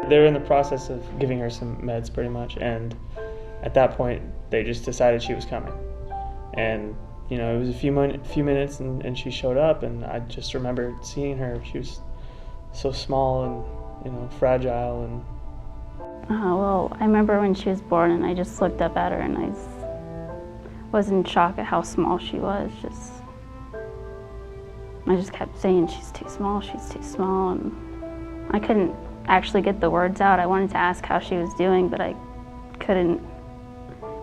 They were in the process of giving her some meds pretty much, and at that point they just decided she was coming. And you know, it was a few minutes and she showed up, and I just remember seeing her. She was so small and, you know, fragile. And well, I remember when she was born and I just looked up at her and I was in shock at how small she was. I just kept saying, she's too small, and I couldn't actually get the words out. I wanted to ask how she was doing, but I couldn't,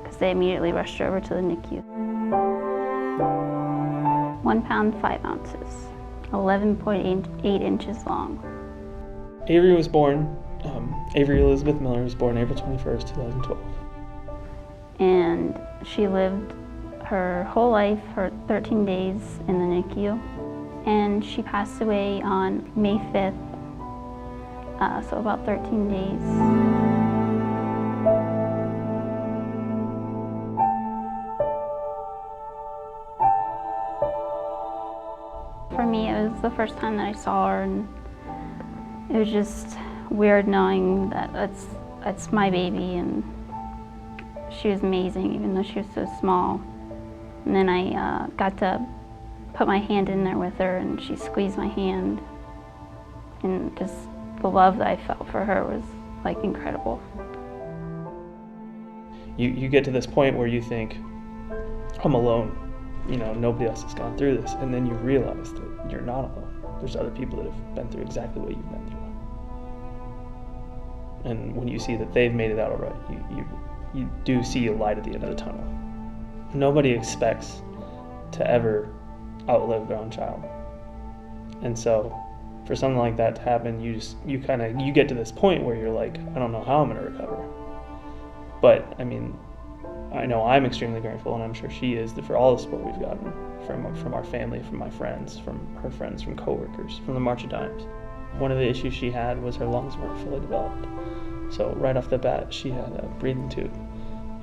because they immediately rushed her over to the NICU. 1 pound 5 ounces, 11.8 inches long. Avery was born, Avery Elizabeth Miller was born April 21st, 2012. And she lived her whole life, her 13 days in the NICU. And she passed away on May 5th, so about 13 days. For me, it was the first time that I saw her, and it was just weird knowing that that's my baby, and she was amazing, even though she was so small. And then I got to put my hand in there with her, and she squeezed my hand, and just the love that I felt for her was like incredible. You get to this point where you think, I'm alone. You know, nobody else has gone through this, and then you realize that you're not alone. There's other people that have been through exactly what you've been through. And when you see that they've made it out all right, you do see a light at the end of the tunnel. Nobody expects to ever outlive their own child. And so for something like that to happen, you get to this point where you're like, I don't know how I'm going to recover. But I mean, I know I'm extremely grateful, and I'm sure she is, for all the support we've gotten from our family, from my friends, from her friends, from coworkers, from the March of Dimes. One of the issues she had was her lungs weren't fully developed. So right off the bat, she had a breathing tube,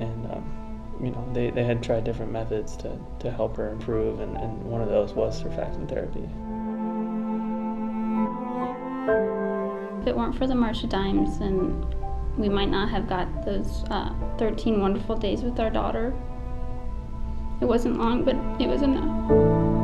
and you know, they had tried different methods to help her improve, and one of those was surfactant therapy. If it weren't for the March of Dimes, then we might not have got those 13 wonderful days with our daughter. It wasn't long, but it was enough.